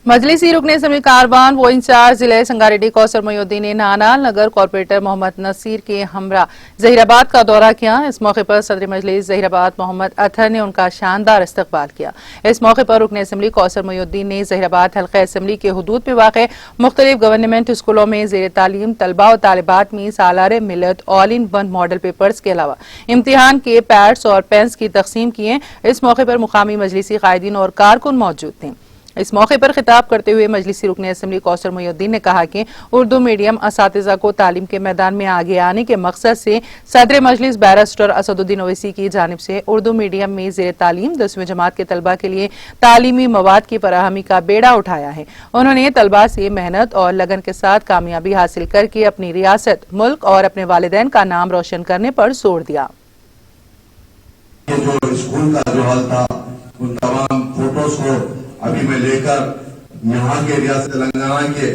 मजलिसी रुकन असम्बली कारवान वो इंचार्ज जिले संगारेड्डी कौसर मोयुद्दीन ने नानाल नगर कॉर्पोरेटर मोहम्मद नसीर के हमरा जहीराबाद का दौरा किया। इस मौके पर सदर मजलिस जहीराबाद मोहम्मद अतहर ने उनका शानदार इस्तकबाल किया। इस मौके पर रुकन असम्बली कौसर मोयुद्दीन ने जहीराबाद हल्का असम्बली के हुदूद में वाक़ मुख्तलिफ गवर्नमेंट स्कूलों में ज़ेर तालीम तलबा और तालिबात में सालारे मिलत all in one model papers के अलावा इम्तिहान के पैड्स और पेन्स की तकसीम किए। इस मौके पर मुकामी मजलिसी कायदीन और कारकुन मौजूद थे। इस मौके पर खिताब करते हुए मजलिसी रुकन असम्बली कौसर मोयुद्दीन ने कहा कि उर्दू मीडियम असातिज़ा को तालीम के मैदान में आगे आने के मकसद से सदर मजलिस बैरिस्टर असदुद्दीन ओवैसी की जानिब से उर्दू मीडियम में ज़ेर तालीम 10वीं जमात के तलबा के लिए तालीमी मवाद की फराहमी का बेड़ा उठाया है। उन्होंने तलबा से मेहनत और लगन के साथ कामयाबी हासिल करके अपनी रियासत, मुल्क और अपने वालिदैन का नाम रोशन करने पर जोर दिया। स्कूल का जो हाल था उन तमाम फोटोज को अभी मैं लेकर यहाँ के रियासत तेलंगाना के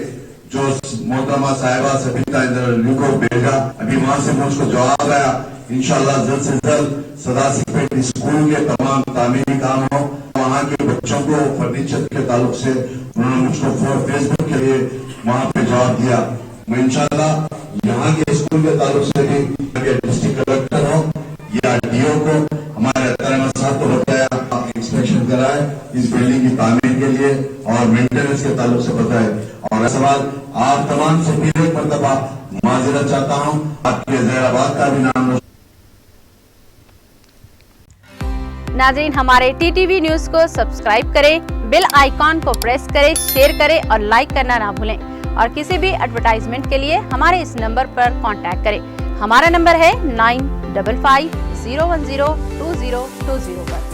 जो मोहतरमा साहिबा सभी का इंटरव्यू को भेजा। अभी वहाँ से मुझको जवाब आया, इंशाल्लाह जल्द से जल्द सदासिपेट स्कूल के तमाम तामीरी काम हो। वहाँ के बच्चों को फर्नीचर के ताल्लुक से उन्होंने मुझको फेसबुक के लिए वहाँ पे जवाब दिया। मैं इंशाल्लाह यहाँ के स्कूल के ताल्लुक से भी डिस्ट्रिक्ट कलेक्टर हो या डीओ को हमारे साहब को बताया, इंस्पेक्शन कराए इस बिल्डिंग की तामीर के लिए और मेंटेनेंस के ताल्लुक से बताए। और सवाल आप तमाम से फिर एक मरतबा माजरत चाहता हूँ, आपके जहीराबाद का भी नाम। नाज़रीन, हमारे टीटीवी न्यूज को सब्सक्राइब करें, बेल आइकॉन को प्रेस करें, शेयर करें और लाइक करना ना भूलें। और किसी भी एडवर्टाइजमेंट के लिए हमारे इस नंबर पर कांटेक्ट करें। हमारा नंबर है 9550102020 पर।